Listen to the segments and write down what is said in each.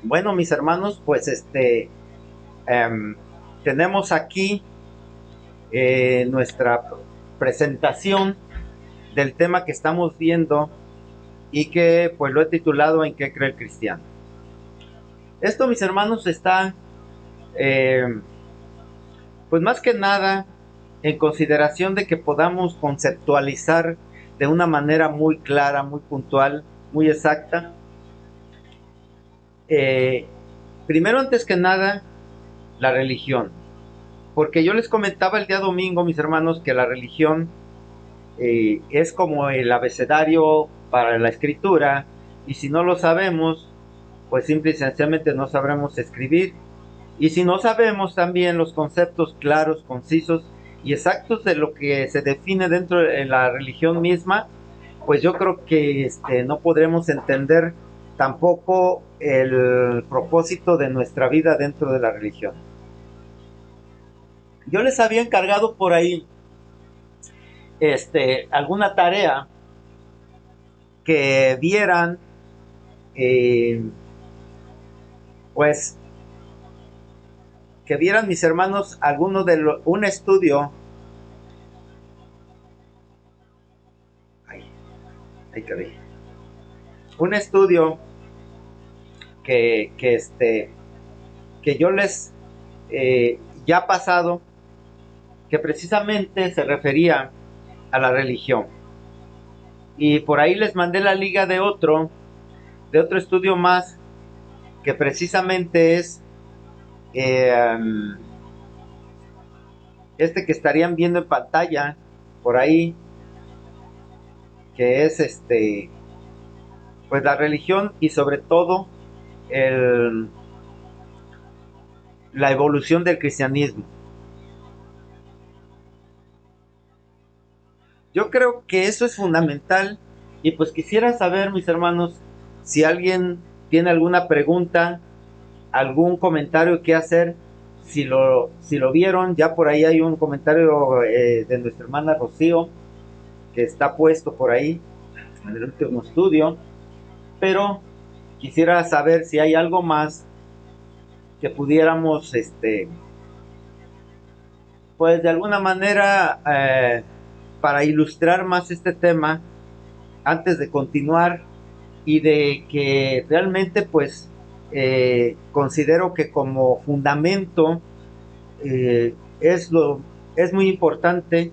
Bueno, mis hermanos, pues em, tenemos aquí nuestra presentación del tema que estamos viendo y que pues lo he titulado ¿En qué cree el cristiano? Esto, mis hermanos, está eh, pues más que nada en consideración de que podamos conceptualizar de una manera muy clara, muy puntual, muy exacta. Eh, Primero, antes que nada, la religión. Porque yo les comentaba el día domingo, mis hermanos, que la religión es como el abecedario para la escritura, y si no lo sabemos, pues simple y sencillamente no sabremos escribir. Y si no sabemos también los conceptos claros, concisos y exactos de lo que se define dentro de la religión misma, pues yo creo que no podremos entender tampoco el propósito de nuestra vida dentro de la religión. Yo les había encargado por ahí alguna tarea que vieran, eh, pues, que vieran mis hermanos alguno de un estudio, ay, ay, caray, un estudio que yo les ya pasado, que precisamente se refería a la religión. Y por ahí les mandé la liga de otro estudio más, que precisamente es eh, este que estarían viendo en pantalla, por ahí, que es pues la religión y sobre todo el, la evolución del cristianismo. Yo creo que eso es fundamental y pues quisiera saber, mis hermanos, si alguien tiene alguna pregunta, algún comentario que hacer, si lo vieron, ya por ahí hay un comentario de nuestra hermana Rocío que está puesto por ahí en el último estudio, pero quisiera saber si hay algo más que pudiéramos, pues de alguna manera, para ilustrar más este tema, antes de continuar y de que realmente pues considero que como fundamento es es muy importante,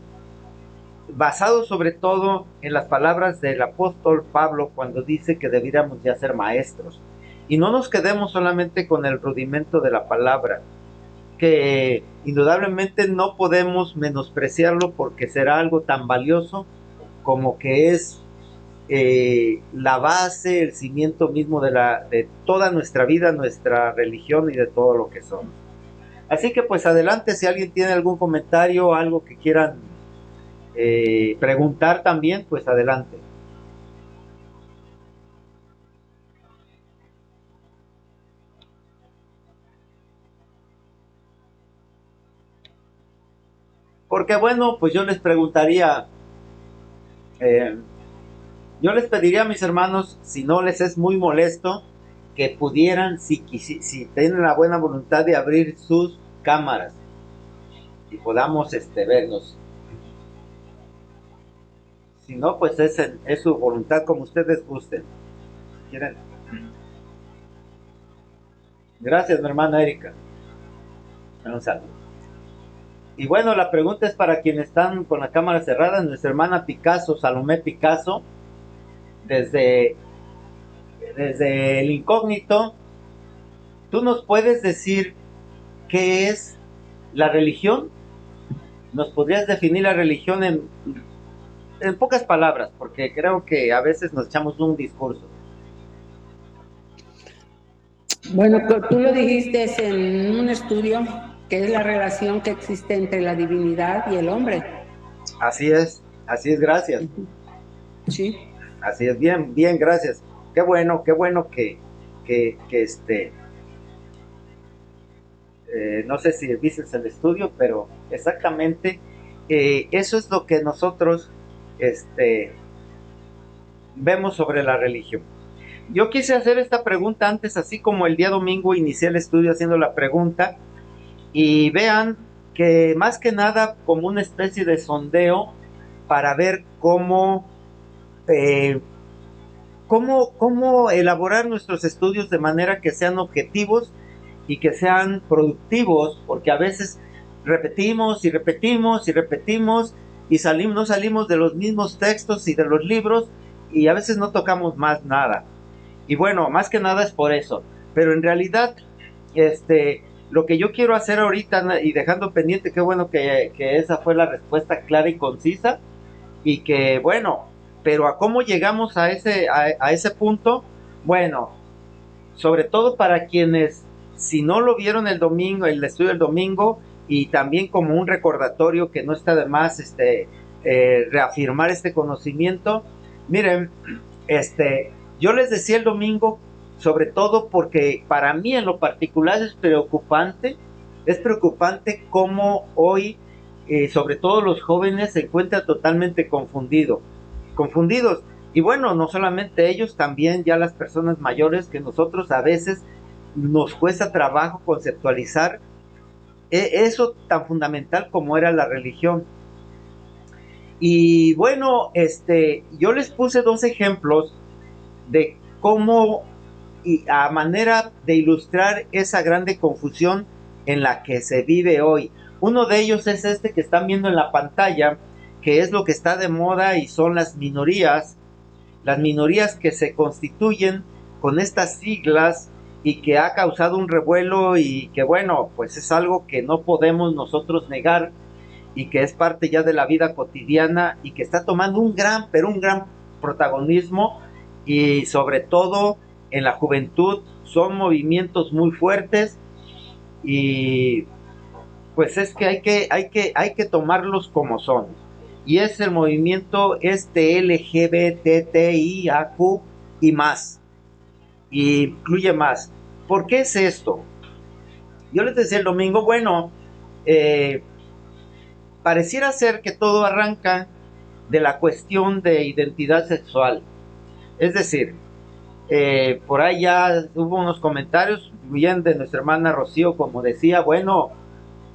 basado sobre todo en las palabras del apóstol Pablo cuando dice que deberíamos ya ser maestros y no nos quedemos solamente con el rudimento de la palabra, que indudablemente no podemos menospreciarlo porque será algo tan valioso como que es la base, el cimiento mismo de toda nuestra vida, nuestra religión y de todo lo que somos. Así que pues adelante, si alguien tiene algún comentario, algo que quieran preguntar también, pues adelante. Porque bueno, pues eh, yo les pediría a mis hermanos, si no les es muy molesto, que pudieran, si tienen la buena voluntad de abrir sus cámaras y podamos vernos. Si no, pues es su voluntad como ustedes gusten. Si quieren. Gracias, mi hermana Erika. Un saludo. Y bueno, la pregunta es para quienes están con la cámara cerrada, nuestra hermana Picasso, Salomé Picasso, desde, desde el incógnito, ¿tú nos puedes decir qué es la religión? ¿Nos podrías definir la religión en pocas palabras? Porque creo que a veces nos echamos un discurso. Bueno, tú lo dijiste en un estudio que es la relación que existe entre la divinidad y el hombre. Así es, gracias. Sí. Así es, bien, bien, gracias. Qué bueno que no sé si viste el estudio, pero exactamente eso es lo que nosotros este, vemos sobre la religión. yo quise hacer esta pregunta antes, así como el día domingo inicié el estudio haciendo la pregunta, y vean que más que nada como una especie de sondeo para ver eh, cómo elaborar nuestros estudios de manera que sean objetivos y que sean productivos, porque a veces repetimos y repetimos y repetimos y no salimos de los mismos textos y de los libros y a veces no tocamos más nada. Y bueno, más que nada es por eso. Pero en realidad, lo que yo quiero hacer ahorita y dejando pendiente, qué bueno que esa fue la respuesta clara y concisa, y que bueno, pero a cómo llegamos a ese punto, bueno, sobre todo para quienes, si no lo vieron el domingo, el estudio del domingo, y también como un recordatorio que no está de más reafirmar este conocimiento. Miren, yo les decía el domingo, sobre todo porque para mí en lo particular es preocupante cómo hoy, sobre todo los jóvenes, se encuentran totalmente confundidos. Y bueno, no solamente ellos, también ya las personas mayores que nosotros a veces nos cuesta trabajo conceptualizar eso tan fundamental como era la religión. Y bueno, yo les puse dos ejemplos de cómo, y a manera de ilustrar esa grande confusión en la que se vive hoy. Uno de ellos es este que están viendo en la pantalla, que es lo que está de moda y son las minorías que se constituyen con estas siglas y que ha causado un revuelo y que bueno, pues es algo que no podemos nosotros negar y que es parte ya de la vida cotidiana y que está tomando pero un gran protagonismo, y sobre todo en la juventud son movimientos muy fuertes, y pues es que hay que tomarlos como son. Y es el movimiento LGBTIAQ y más, y incluye más. ¿Por qué es esto? Yo les decía el domingo, bueno, eh, pareciera ser que todo arranca de la cuestión de identidad sexual. Es decir, por ahí ya hubo unos comentarios bien de nuestra hermana Rocío, como decía, bueno,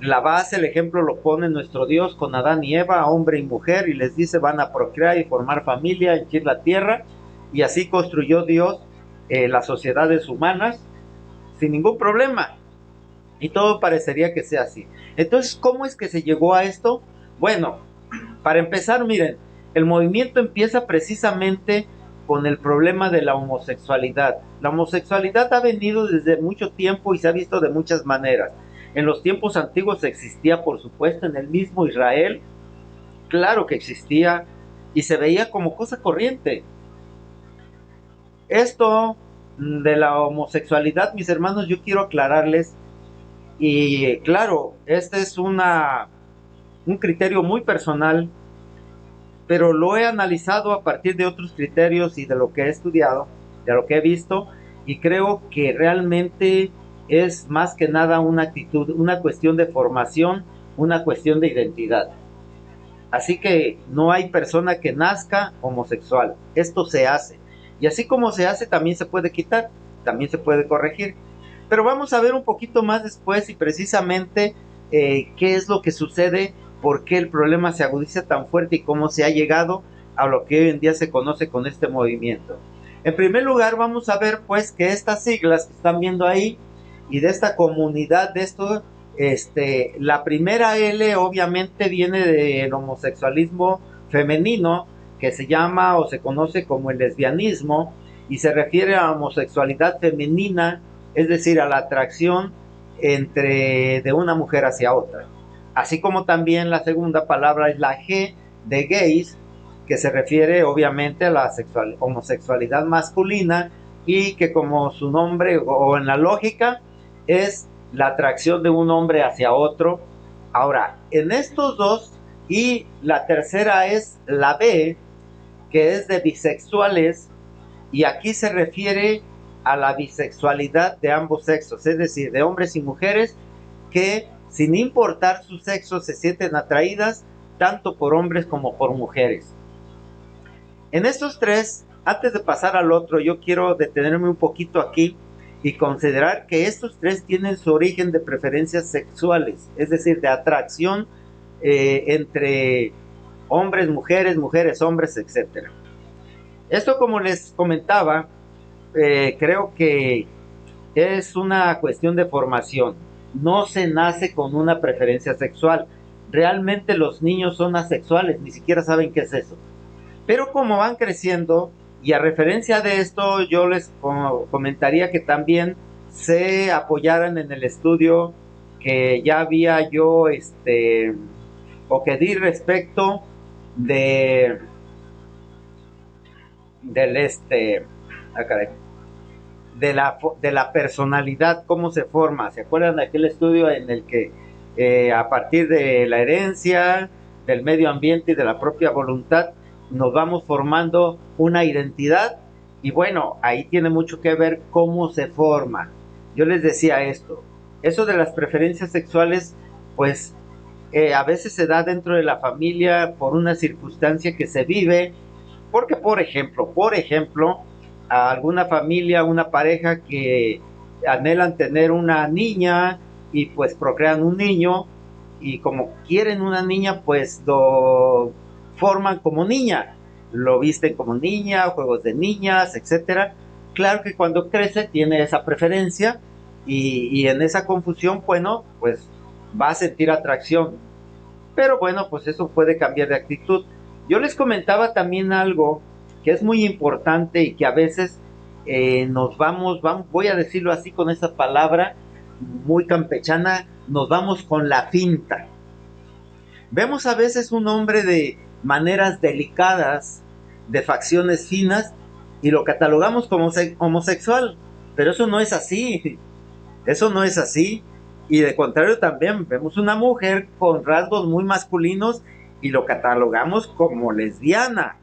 la base, el ejemplo lo pone nuestro Dios con Adán y Eva, hombre y mujer, y les dice van a procrear y formar familia, henchir la tierra, y así construyó Dios las sociedades humanas sin ningún problema, y todo parecería que sea así. Entonces, ¿cómo es que se llegó a esto? Bueno, para empezar, miren, el movimiento empieza precisamente con el problema de la homosexualidad. La homosexualidad ha venido desde mucho tiempo y se ha visto de muchas maneras. En los tiempos antiguos existía, por supuesto, en el mismo Israel, claro que existía, y se veía como cosa corriente. Esto de la homosexualidad, mis hermanos, yo quiero aclararles, y claro, este es un criterio muy personal, pero lo he analizado a partir de otros criterios y de lo que he estudiado, de lo que he visto, y creo que realmente es más que nada una actitud, una cuestión de formación, una cuestión de identidad. Así que no hay persona que nazca homosexual, esto se hace. Y así como se hace, también se puede quitar, también se puede corregir. Pero vamos a ver un poquito más después y precisamente qué es lo que sucede, por qué el problema se agudiza tan fuerte y cómo se ha llegado a lo que hoy en día se conoce con este movimiento. En primer lugar, vamos a ver pues que estas siglas que están viendo ahí y de esta comunidad de esto, la primera L obviamente viene del homosexualismo femenino, que se llama o se conoce como el lesbianismo, y se refiere a la homosexualidad femenina, es decir, a la atracción de una mujer hacia otra. Así como también la segunda palabra es la G de gays, que se refiere obviamente a la homosexualidad masculina, y que como su nombre o en la lógica es la atracción de un hombre hacia otro. Ahora, en estos dos, y la tercera es la B, que es de bisexuales, y aquí se refiere a la bisexualidad de ambos sexos, es decir, de hombres y mujeres que sin importar su sexo se sienten atraídas tanto por hombres como por mujeres. En estos tres antes de pasar al otro, yo quiero detenerme un poquito aquí y considerar que estos tres tienen su origen de preferencias sexuales, es decir, de atracción entre hombres, mujeres, mujeres, hombres, etcétera. Esto, como les comentaba, creo que es una cuestión de formación. No se nace con una preferencia sexual. Realmente los niños son asexuales, ni siquiera saben qué es eso. Pero como van creciendo, y a referencia de esto, yo les comentaría que también se apoyaran en el estudio que ya había yo, o que di respecto de, del caray, de la personalidad, cómo se forma. ¿Se acuerdan de aquel estudio en el que a partir de la herencia, del medio ambiente y de la propia voluntad, nos vamos formando una identidad? Y bueno, ahí tiene mucho que ver cómo se forma. Yo les decía esto, eso de las preferencias sexuales, pues a veces se da dentro de la familia por una circunstancia que se vive, porque por ejemplo, a alguna familia, una pareja que anhelan tener una niña y pues procrean un niño, y como quieren una niña, pues lo forman como niña, lo visten como niña, juegos de niñas, etcétera. Claro que cuando crece tiene esa preferencia y en esa confusión, bueno, pues va a sentir atracción. Pero bueno, pues eso puede cambiar de actitud. Yo les comentaba también algo que es muy importante y que a veces vamos, voy a decirlo así con esa palabra muy campechana, nos vamos con la finta. Vemos a veces un hombre de maneras delicadas, de facciones finas, y lo catalogamos como homosexual, pero eso no es así. Eso no es así. Y de contrario también vemos una mujer con rasgos muy masculinos y lo catalogamos como lesbiana.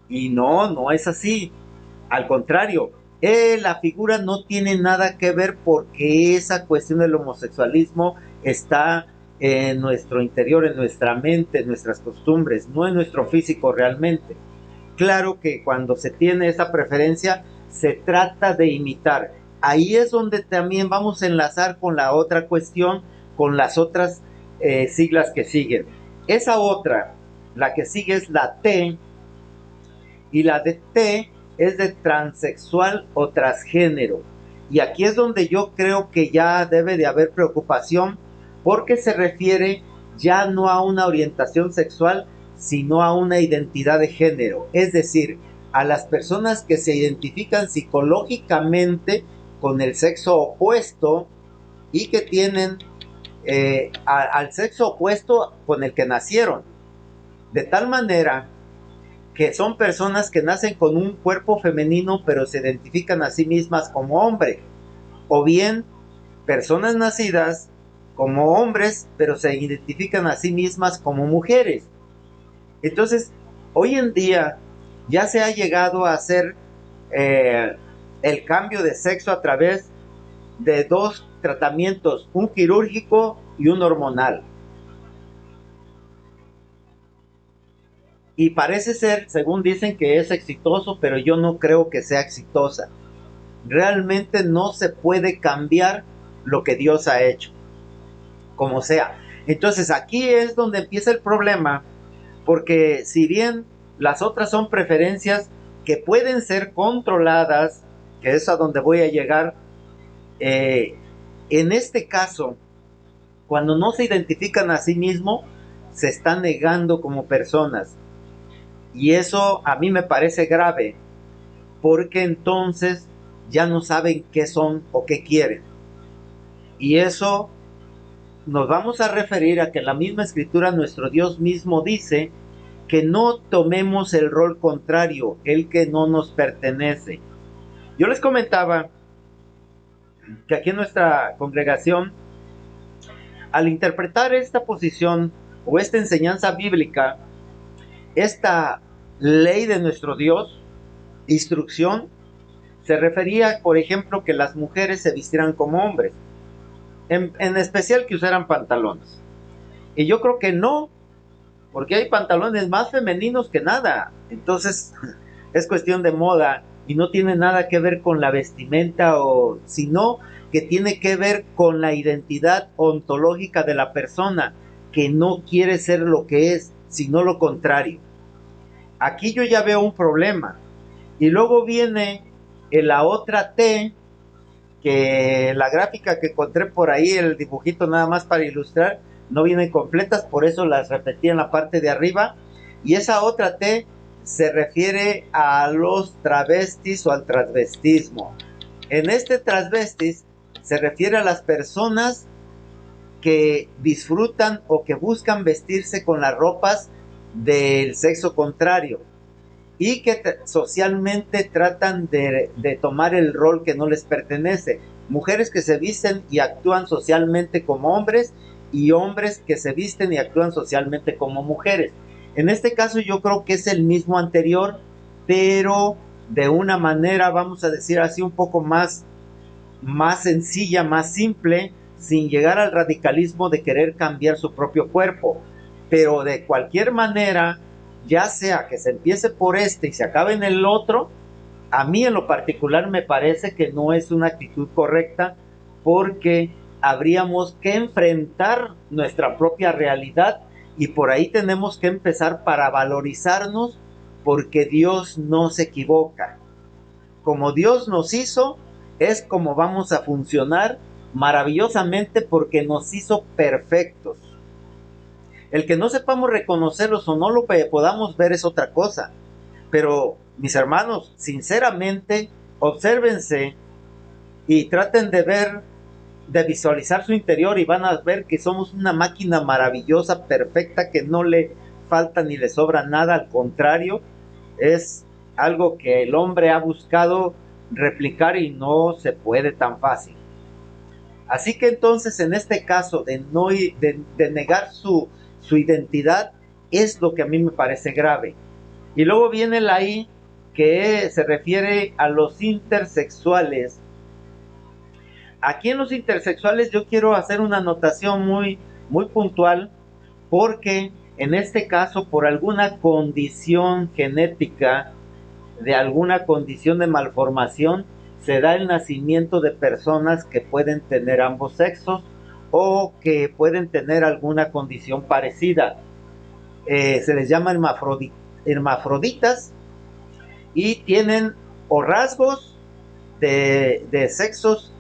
Y no, no es así. Al contrario, la figura no tiene nada que ver porque esa cuestión del homosexualismo está en nuestro interior, en nuestra mente, en nuestras costumbres, no en nuestro físico realmente. Claro que cuando se tiene esa preferencia, se trata de imitar. Ahí es donde también vamos a enlazar con la otra cuestión, con las otras siglas que siguen. Esa otra, la que sigue es la T, y la de T es de transexual o transgénero. Y aquí es donde yo creo que ya debe de haber preocupación, porque se refiere ya no a una orientación sexual, sino a una identidad de género. Es decir, a las personas que se identifican psicológicamente con el sexo opuesto y que tienen al sexo opuesto con el que nacieron. De tal manera que son personas que nacen con un cuerpo femenino pero se identifican a sí mismas como hombre, o bien personas nacidas como hombres pero se identifican a sí mismas como mujeres. Entonces, hoy en día ya se ha llegado a hacer eh, el cambio de sexo a través de dos tratamientos, un quirúrgico y un hormonal. Y parece ser, según dicen, que es exitoso, pero yo no creo que sea exitosa. Realmente no se puede cambiar lo que Dios ha hecho, como sea. Entonces aquí es donde empieza el problema, porque si bien las otras son preferencias que pueden ser controladas, que es a donde voy a llegar, en este caso, cuando no se identifican a sí mismo, se están negando como personas. Y eso a mí me parece grave, porque entonces ya no saben qué son o qué quieren. Y eso nos vamos a referir a que en la misma escritura nuestro Dios mismo dice que no tomemos el rol contrario, el que no nos pertenece. Yo les comentaba que aquí en nuestra congregación, al interpretar esta posición o esta enseñanza bíblica, esta ley de nuestro Dios, instrucción, se refería, por ejemplo, que las mujeres se vistieran como hombres, en especial que usaran pantalones. Y yo creo que no, porque hay pantalones más femeninos que nada. Entonces, es cuestión de moda y no tiene nada que ver con la vestimenta, o sino que tiene que ver con la identidad ontológica de la persona, que no quiere ser lo que es, sino lo contrario. Aquí yo ya veo un problema. Y luego viene la otra T, que la gráfica que encontré por ahí, el dibujito nada más para ilustrar, no vienen completas, por eso las repetí en la parte de arriba. Y esa otra T se refiere a los travestis o al transvestismo. En este transvestis se refiere a las personas que disfrutan o que buscan vestirse con las ropas del sexo contrario y que socialmente tratan de tomar el rol que no les pertenece. Mujeres que se visten y actúan socialmente como hombres, y hombres que se visten y actúan socialmente como mujeres. En este caso yo creo que es el mismo anterior, pero de una manera, vamos a decir así, un poco más sencilla, más simple, sin llegar al radicalismo de querer cambiar su propio cuerpo. Pero de cualquier manera, ya sea que se empiece por este y se acabe en el otro, a mí en lo particular me parece que no es una actitud correcta, porque habríamos que enfrentar nuestra propia realidad, y por ahí tenemos que empezar para valorizarnos, porque Dios no se equivoca. Como Dios nos hizo, es como vamos a funcionar maravillosamente, porque nos hizo perfectos. El que no sepamos reconocerlos o no lo podamos ver es otra cosa. Pero, mis hermanos, sinceramente, obsérvense y traten de ver, de visualizar su interior, y van a ver que somos una máquina maravillosa, perfecta, que no le falta ni le sobra nada, al contrario, es algo que el hombre ha buscado replicar y no se puede tan fácil. Así que entonces, en este caso de, no, de negar su identidad, es lo que a mí me parece grave. Y luego viene la I, que se refiere a los intersexuales. Aquí en los intersexuales yo quiero hacer una anotación muy puntual, porque en este caso, por alguna condición genética, de alguna condición de malformación, se da el nacimiento de personas que pueden tener ambos sexos, o que pueden tener alguna condición parecida. Se les llama hermafroditas, y tienen o rasgos de sexos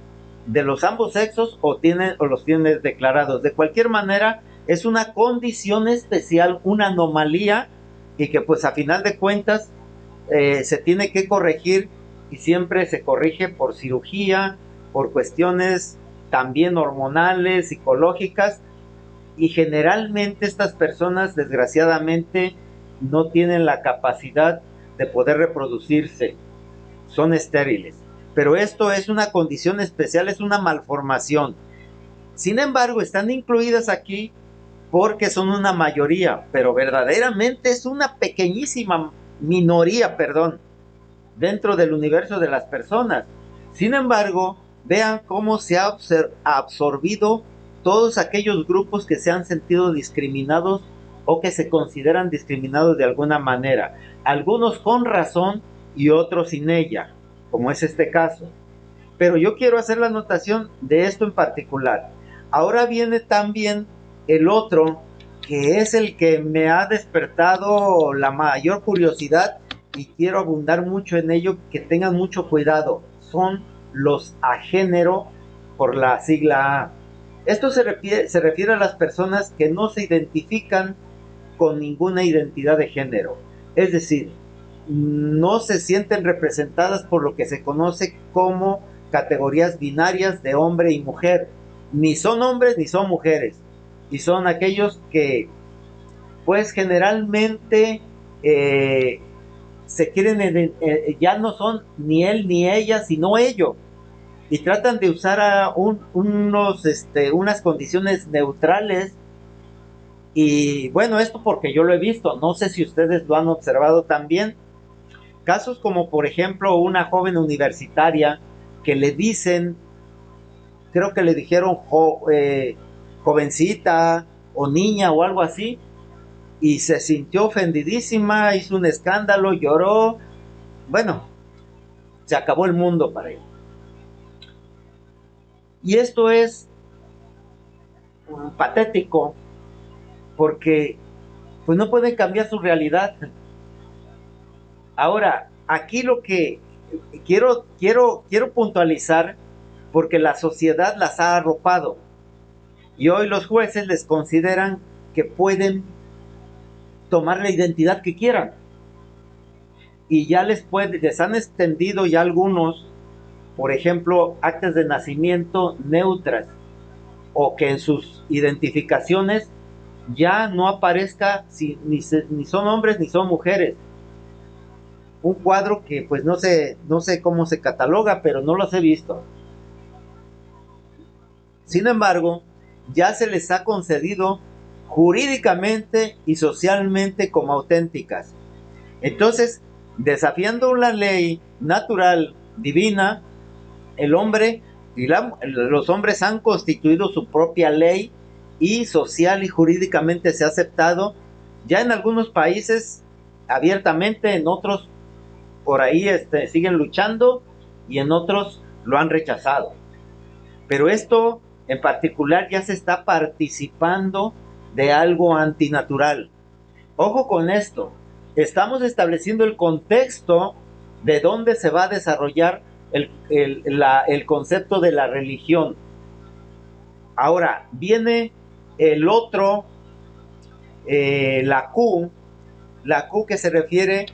de los ambos sexos, o los tienen declarados. De cualquier manera, es una condición especial, una anomalía, y que pues a final de cuentas se tiene que corregir, y siempre se corrige por cirugía, por cuestiones también hormonales, psicológicas, y generalmente estas personas, desgraciadamente, no tienen la capacidad de poder reproducirse, son estériles. Pero esto es una condición especial, es una malformación. Sin embargo, están incluidas aquí porque son una mayoría, pero verdaderamente es una pequeñísima minoría, perdón, dentro del universo de las personas. Sin embargo, vean cómo se ha absorbido todos aquellos grupos que se han sentido discriminados, o que se consideran discriminados de alguna manera, algunos con razón y otros sin ella, como es este caso. Pero yo quiero hacer la anotación de esto en particular. Ahora viene también el otro, que es el que me ha despertado la mayor curiosidad, y quiero abundar mucho en ello, que tengan mucho cuidado. Son los agénero, por la sigla A. Esto se refiere a las personas que no se identifican con ninguna identidad de género. Es decir, no se sienten representadas por lo que se conoce como categorías binarias de hombre y mujer. Ni son hombres ni son mujeres. Y son aquellos que, pues generalmente, se quieren, ya no son ni él ni ella, sino ello. Y tratan de usar unas condiciones neutrales. Y bueno, esto porque yo lo he visto, no sé si ustedes lo han observado también. Casos como, por ejemplo, una joven universitaria que le dicen, creo que le dijeron jovencita o niña o algo así, y se sintió ofendidísima, hizo un escándalo, lloró, bueno, se acabó el mundo para él. Y esto es patético porque pues no pueden cambiar su realidad. Ahora, aquí lo que quiero puntualizar, porque la sociedad las ha arropado y hoy los jueces les consideran que pueden tomar la identidad que quieran y ya les han extendido ya algunos, por ejemplo, actas de nacimiento neutras o que en sus identificaciones ya no aparezca si, ni son hombres ni son mujeres. Un cuadro que pues no sé cómo se cataloga, pero no los he visto. Sin embargo, ya se les ha concedido jurídicamente y socialmente como auténticas. Entonces, desafiando la ley natural divina, el hombre y los hombres han constituido su propia ley y social y jurídicamente se ha aceptado ya en algunos países abiertamente, en otros por ahí siguen luchando y en otros lo han rechazado. Pero esto en particular ya se está participando de algo antinatural. Ojo con esto, estamos estableciendo el contexto de dónde se va a desarrollar el concepto de la religión. Ahora, viene el otro, la Q que se refiere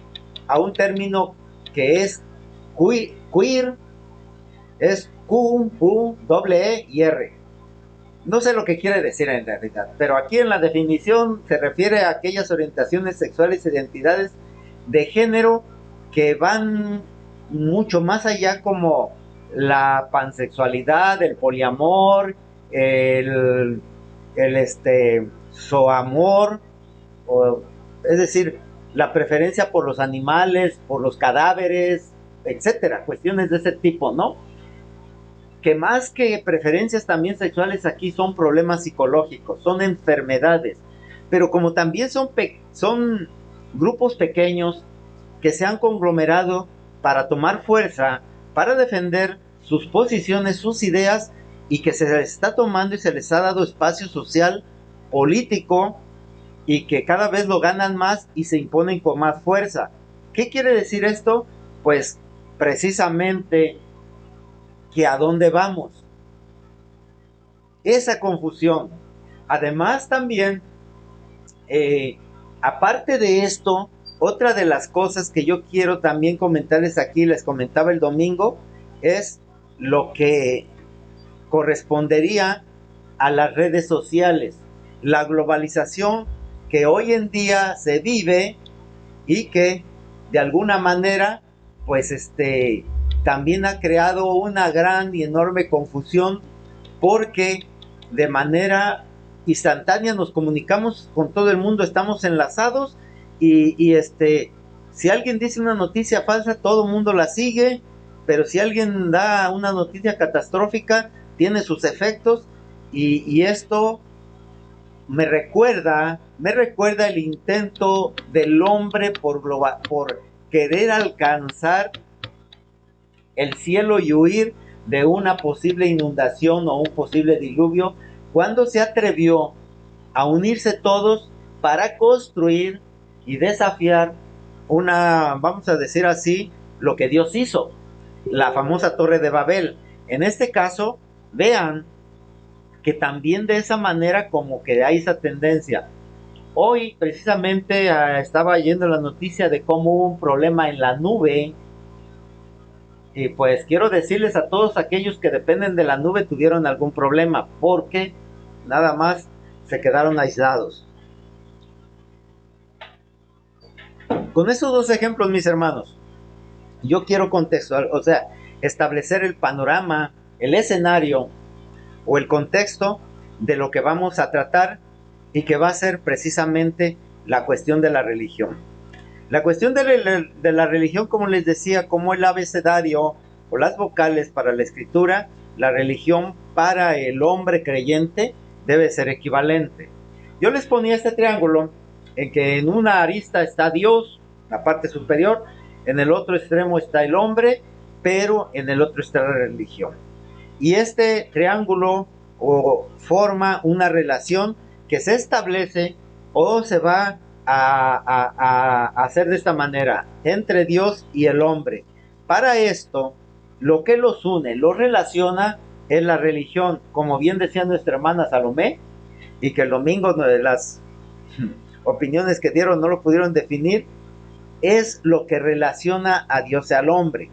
a un término que es queer, es Q, U, E y R. No sé lo que quiere decir en realidad, pero aquí en la definición se refiere a aquellas orientaciones sexuales e identidades de género que van mucho más allá, como la pansexualidad, el poliamor, el zoamor, es decir, la preferencia por los animales, por los cadáveres, etcétera, cuestiones de ese tipo, ¿no? Que más que preferencias también sexuales aquí son problemas psicológicos, son enfermedades, pero como también son grupos pequeños que se han conglomerado para tomar fuerza, para defender sus posiciones, sus ideas, y que se les está tomando y se les ha dado espacio social, político, y que cada vez lo ganan más y se imponen con más fuerza. ¿Qué quiere decir esto? Pues precisamente que a dónde vamos. Esa confusión. Además también, aparte de esto, otra de las cosas que yo quiero también comentarles aquí, les comentaba el domingo, es lo que correspondería a las redes sociales, la globalización que hoy en día se vive y que de alguna manera pues también ha creado una gran y enorme confusión, porque de manera instantánea nos comunicamos con todo el mundo, estamos enlazados y si alguien dice una noticia falsa, todo el mundo la sigue, pero si alguien da una noticia catastrófica, tiene sus efectos y esto me recuerda el intento del hombre por querer alcanzar el cielo y huir de una posible inundación o un posible diluvio, cuando se atrevió a unirse todos para construir y desafiar vamos a decir así, lo que Dios hizo, la famosa Torre de Babel. En este caso, vean que también de esa manera como que hay esa tendencia. Hoy precisamente estaba yendo la noticia de cómo hubo un problema en la nube. Y pues quiero decirles a todos aquellos que dependen de la nube tuvieron algún problema, porque nada más se quedaron aislados. Con esos dos ejemplos, mis hermanos, yo quiero contextual, o sea, establecer el panorama, el escenario o el contexto de lo que vamos a tratar y que va a ser precisamente la cuestión de la religión. La cuestión de la religión, como les decía, como el abecedario o las vocales para la escritura, la religión para el hombre creyente debe ser equivalente. Yo les ponía este triángulo en que en una arista está Dios, la parte superior, en el otro extremo está el hombre, pero en el otro está la religión. Y este triángulo o forma una relación que se establece o se va a hacer de esta manera entre Dios y el hombre. Para esto, lo que los une, los relaciona, es la religión, como bien decía nuestra hermana Salomé, y que el domingo de las opiniones que dieron no lo pudieron definir, es lo que relaciona a Dios y al hombre.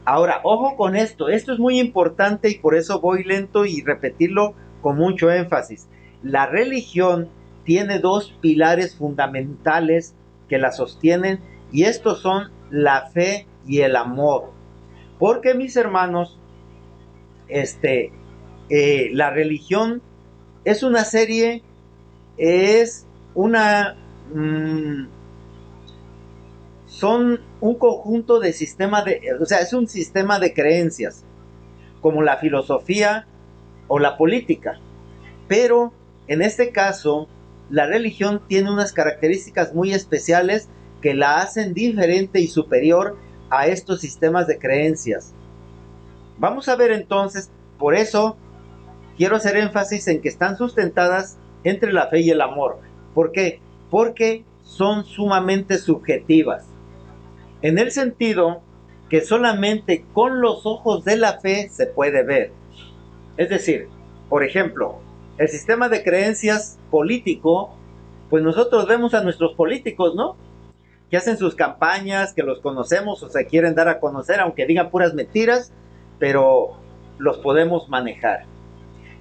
Ahora, ojo con esto es muy importante y por eso voy lento y repetirlo con mucho énfasis. La religión tiene dos pilares fundamentales que la sostienen y estos son la fe y el amor. Porque mis hermanos, la religión es una serie, es una, son un conjunto de sistemas o sea, es un sistema de creencias, como la filosofía o la política. Pero en este caso, la religión tiene unas características muy especiales que la hacen diferente y superior a estos sistemas de creencias. Vamos a ver entonces, por eso quiero hacer énfasis en que están sustentadas entre la fe y el amor. ¿Por qué? Porque son sumamente subjetivas, en el sentido que solamente con los ojos de la fe se puede ver. Es decir, por ejemplo, el sistema de creencias político, pues nosotros vemos a nuestros políticos, ¿no? Que hacen sus campañas, que los conocemos o se quieren dar a conocer, aunque digan puras mentiras, pero los podemos manejar.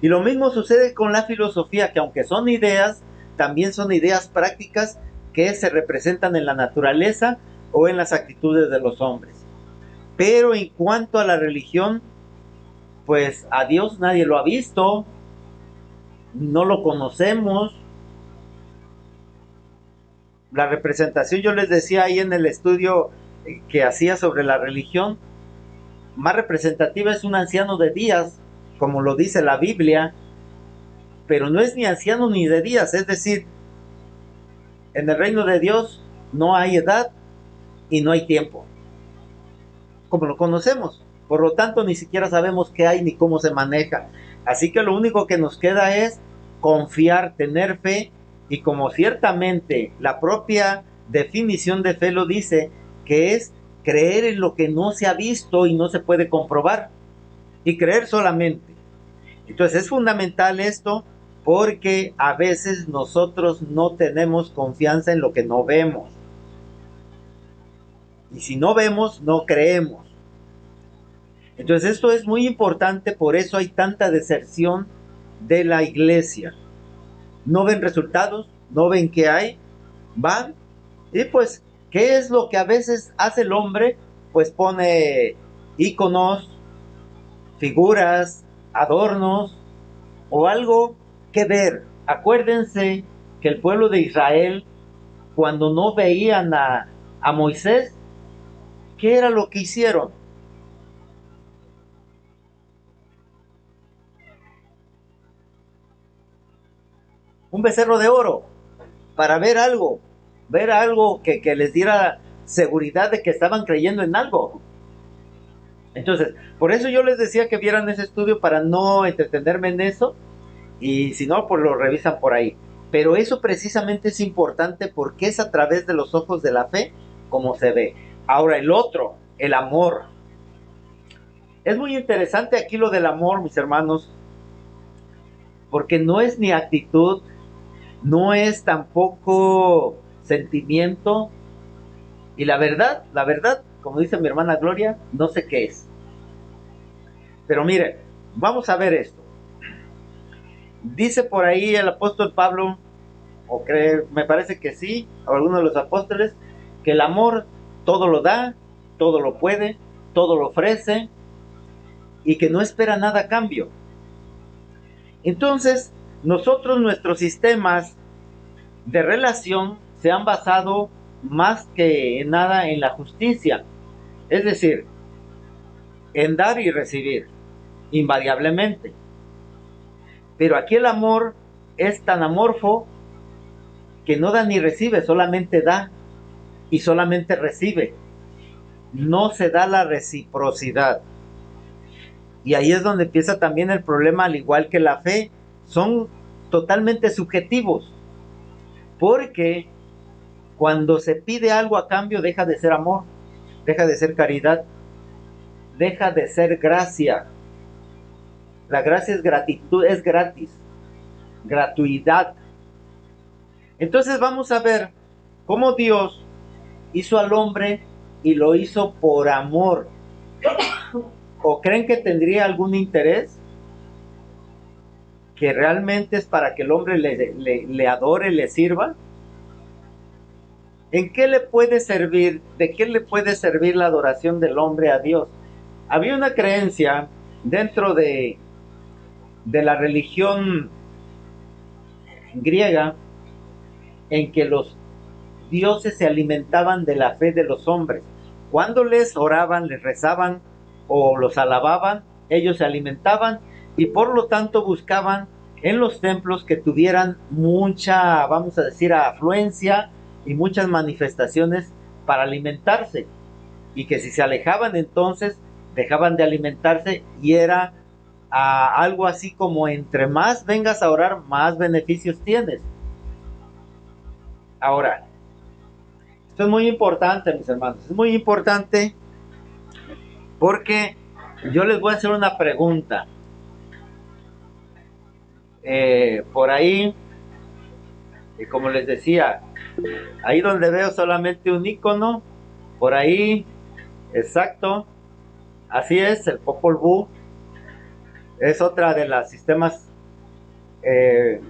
Y lo mismo sucede con la filosofía, que aunque son ideas, también son ideas prácticas que se representan en la naturaleza o en las actitudes de los hombres. Pero en cuanto a la religión, pues a Dios nadie lo ha visto, no lo conocemos. La representación, yo les decía ahí en el estudio que hacía sobre la religión, más representativa es un anciano de días, como lo dice la Biblia, pero no es ni anciano ni de días, es decir, en el reino de Dios no hay edad y no hay tiempo, como lo conocemos. Por lo tanto, ni siquiera sabemos qué hay ni cómo se maneja. Así que lo único que nos queda es confiar, tener fe, y como ciertamente la propia definición de fe lo dice, que es creer en lo que no se ha visto y no se puede comprobar, y creer solamente. Entonces es fundamental esto porque a veces nosotros no tenemos confianza en lo que no vemos. Y si no vemos, no creemos. Entonces esto es muy importante, por eso hay tanta deserción de la iglesia. No ven resultados, no ven qué hay, van y pues, ¿qué es lo que a veces hace el hombre? Pues pone íconos, figuras, adornos o algo que ver. Acuérdense que el pueblo de Israel, cuando no veían a Moisés, ¿qué era lo que hicieron? Un becerro de oro para ver algo que les diera seguridad de que estaban creyendo en algo. Entonces, por eso yo les decía que vieran ese estudio para no entretenerme en eso, y si no, pues lo revisan por ahí. Pero eso precisamente es importante porque es a través de los ojos de la fe como se ve. Ahora el otro, el amor. Es muy interesante aquí lo del amor, mis hermanos, porque no es ni actitud, no es tampoco sentimiento, y la verdad, como dice mi hermana Gloria, no sé qué es. Pero miren, vamos a ver esto. Dice por ahí el apóstol Pablo, me parece que sí, o alguno de los apóstoles, que el amor todo lo da, todo lo puede, todo lo ofrece y que no espera nada a cambio. Entonces, nuestros sistemas de relación se han basado más que en nada en la justicia, es decir, en dar y recibir, invariablemente. Pero aquí el amor es tan amorfo que no da ni recibe, solamente da y solamente recibe. no se da la reciprocidad. Y ahí es donde empieza también el problema, al igual que la fe, son totalmente subjetivos, porque cuando se pide algo a cambio deja de ser amor, deja de ser caridad, deja de ser gracia. La gracia es gratitud, es gratis, gratuidad. Entonces vamos a ver cómo Dios hizo al hombre y lo hizo por amor. ¿O creen que tendría algún interés? ¿Que realmente es para que el hombre le adore, le sirva? ¿En qué le puede servir? ¿De qué le puede servir la adoración del hombre a Dios? Había una creencia dentro de la religión griega en que los dioses se alimentaban de la fe de los hombres. Cuando les oraban, les rezaban o los alababan, ellos se alimentaban y por lo tanto buscaban en los templos que tuvieran mucha, vamos a decir, afluencia y muchas manifestaciones para alimentarse, y que si se alejaban entonces dejaban de alimentarse, y era algo así como entre más vengas a orar, más beneficios tienes. Ahora, esto es muy importante, mis hermanos, es muy importante porque yo les voy a hacer una pregunta. Por ahí, como les decía, ahí donde veo solamente un icono, por ahí, exacto, así es, el Popol Vuh es otra de las sistemas eh,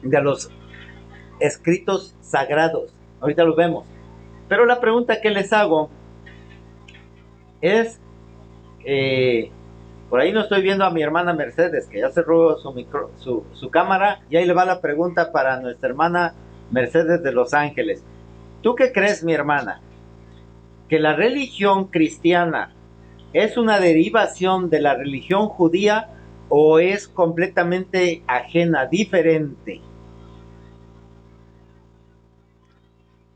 de los escritos sagrados. Ahorita los vemos. Pero la pregunta que les hago es, eh, por ahí no estoy viendo a mi hermana Mercedes, que ya cerró su cámara, y ahí le va la pregunta para nuestra hermana Mercedes de Los Ángeles. ¿Tú qué crees, mi hermana? ¿Que la religión cristiana es una derivación de la religión judía o es completamente ajena, diferente?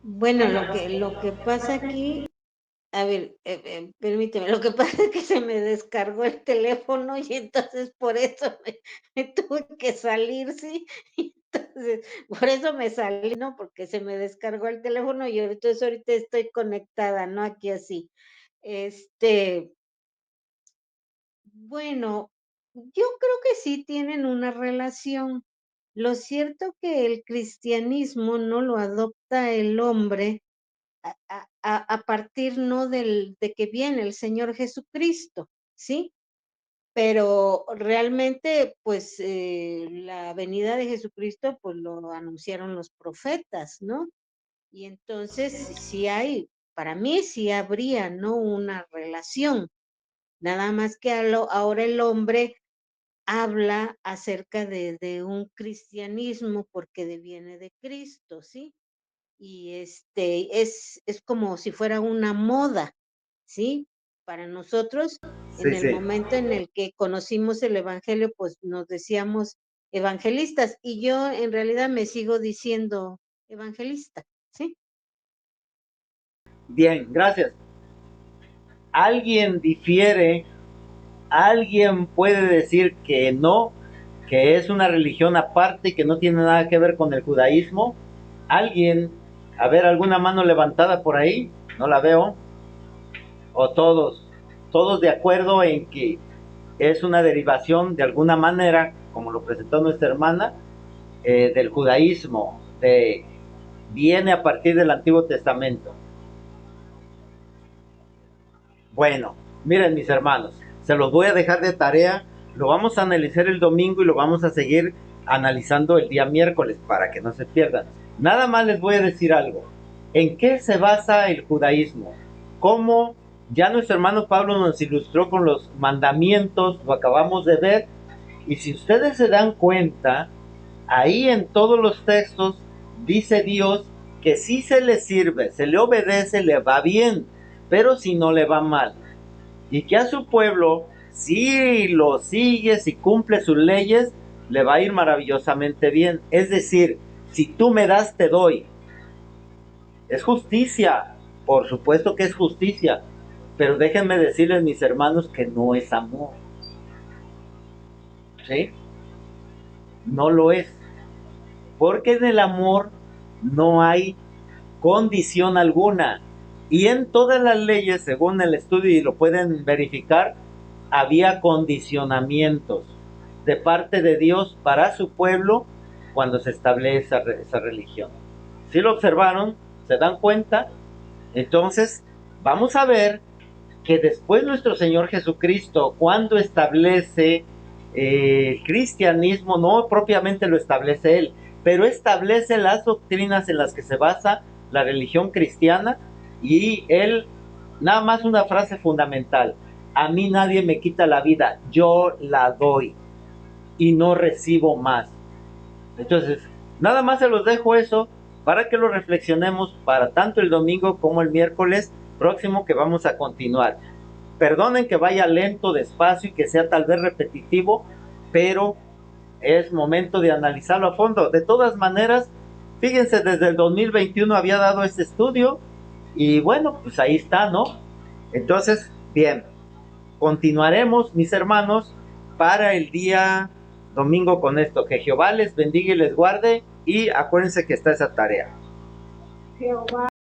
Bueno, lo que pasa aquí, a ver, permíteme, lo que pasa es que se me descargó el teléfono y entonces por eso me tuve que salir, ¿sí? Y entonces, por eso me salí, ¿no? Porque se me descargó el teléfono y entonces ahorita estoy conectada, ¿no? Aquí así. Este, bueno, yo creo que sí tienen una relación. Lo cierto que el cristianismo no lo adopta el hombre a partir, ¿no?, de que viene el Señor Jesucristo, ¿sí? Pero realmente, pues, la venida de Jesucristo, pues, lo anunciaron los profetas, ¿no? Y entonces, sí hay, para mí sí habría, ¿no?, una relación. Nada más que ahora el hombre habla acerca de un cristianismo porque deviene de Cristo, ¿sí? Y, es como si fuera una moda, ¿sí? Para nosotros, en Sí, el sí. momento en el que conocimos el evangelio, pues, nos decíamos evangelistas, y yo en realidad me sigo diciendo evangelista, ¿sí? Bien, gracias. ¿Alguien difiere? ¿Alguien puede decir que no, que es una religión aparte, que no tiene nada que ver con el judaísmo? ¿Alguien? A ver, ¿alguna mano levantada por ahí? No la veo. ¿O todos de acuerdo en que es una derivación de alguna manera, como lo presentó nuestra hermana, del judaísmo, viene a partir del Antiguo Testamento? Bueno, miren, mis hermanos, se los voy a dejar de tarea, lo vamos a analizar el domingo y lo vamos a seguir analizando el día miércoles para que no se pierdan. Nada más les voy a decir algo. ¿En qué se basa el judaísmo? ¿Cómo? Ya nuestro hermano Pablo nos ilustró con los mandamientos, lo acabamos de ver, y si ustedes se dan cuenta, ahí en todos los textos dice Dios que si se le sirve, se le obedece, le va bien, pero si no, le va mal. Y que a su pueblo, si lo sigue, si cumple sus leyes, le va a ir maravillosamente bien. Es decir, si tú me das, te doy. Es justicia, por supuesto que es justicia, pero déjenme decirles, mis hermanos, que no es amor. ¿Sí? No lo es. Porque en el amor no hay condición alguna. Y en todas las leyes, según el estudio, y lo pueden verificar, había condicionamientos de parte de Dios para su pueblo cuando se establece esa religión. Si lo observaron, se dan cuenta. Entonces, vamos a ver que después nuestro Señor Jesucristo, cuando establece el cristianismo, no propiamente lo establece Él, pero establece las doctrinas en las que se basa la religión cristiana, y Él, nada más una frase fundamental: a mí nadie me quita la vida, yo la doy y no recibo más. Entonces, nada más se los dejo eso para que lo reflexionemos para tanto el domingo como el miércoles próximo que vamos a continuar. Perdonen que vaya lento, despacio y que sea tal vez repetitivo, pero es momento de analizarlo a fondo. De todas maneras, fíjense, desde el 2021 había dado este estudio y bueno, pues ahí está, ¿no? Entonces, bien, continuaremos, mis hermanos, para el día domingo con esto. Que Jehová les bendiga y les guarde, y acuérdense que está esa tarea. Jehová